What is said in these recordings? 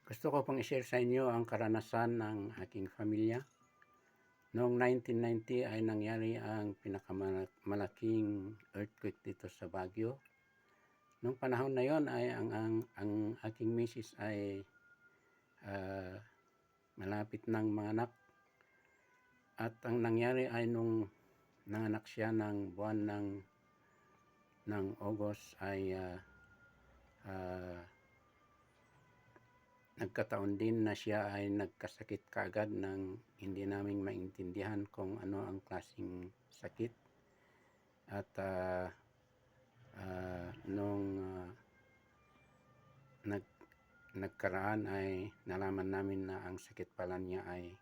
Gusto ko pong i-share sa inyo ang karanasan ng aking pamilya. Noong 1990 ay nangyari ang pinakamalaking earthquake dito sa Baguio. Noong panahon na yon ay ang aking misis ay malapit ng manganak. At ang nangyari ay nung nanganak siya ng buwan ng August ay nagkataon din na siya ay nagkasakit kaagad ng hindi namin maintindihan kung ano ang klaseng sakit. At nung nagkaraan ay nalaman namin na ang sakit pala niya ay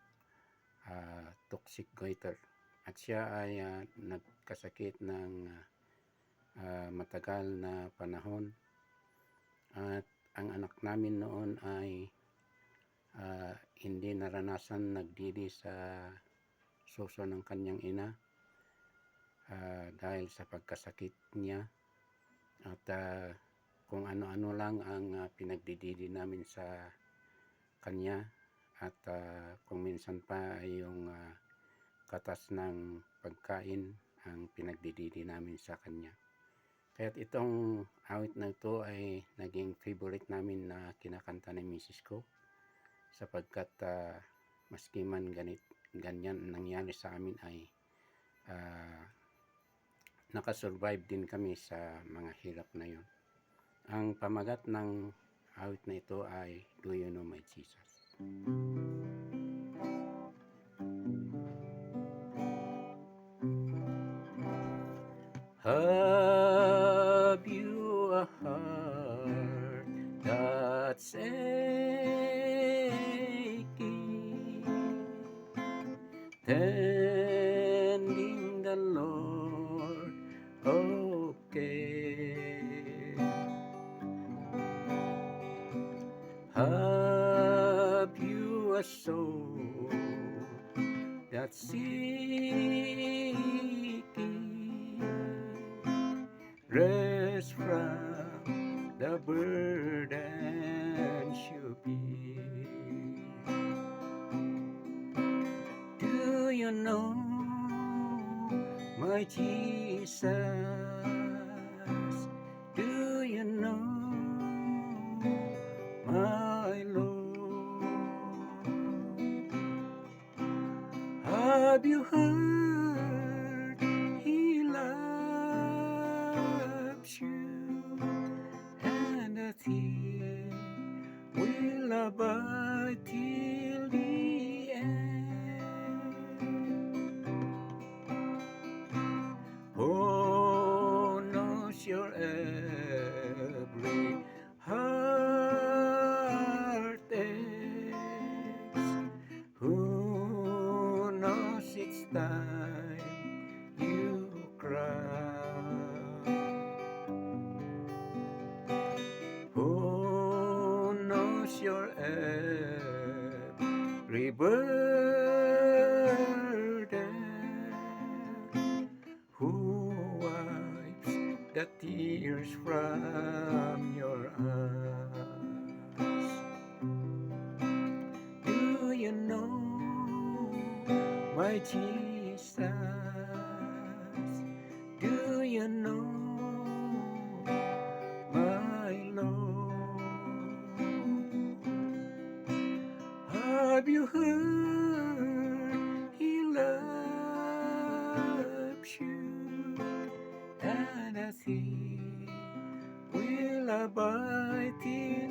toxic goiter. At siya ay nagkasakit ng matagal na panahon. At ang anak namin noon ay hindi naranasan nagdidi sa suso ng kanyang ina dahil sa pagkasakit niya. At kung ano-ano lang ang pinagdididi namin sa kanya. At kung minsan pa ay yung katas ng pagkain ang pinagdididi namin sa kanya. Kaya't itong awit na ito ay naging favorite namin na kinakanta ni misis ko, sapagkat maski man ganyan nangyari sa amin ay nakasurvive din kami sa mga hirap na yon. Ang pamagat ng awit na ito ay Do You Know My Jesus? Have you a heart that's aching, tending the Lord of care? Have you a soul that's seeking rest from the burdens you bear? Do you know my Jesus? Do you know my Lord? Have you heard He loves you, and that He will abide till the end? Who knows your every heartaches? Who knows it's time you cry? Who knows your every burden? Who wipes the tears from your eyes? Do you know my Jesus? Do you know my Lord? Have you heard He loves you, and that He will abide till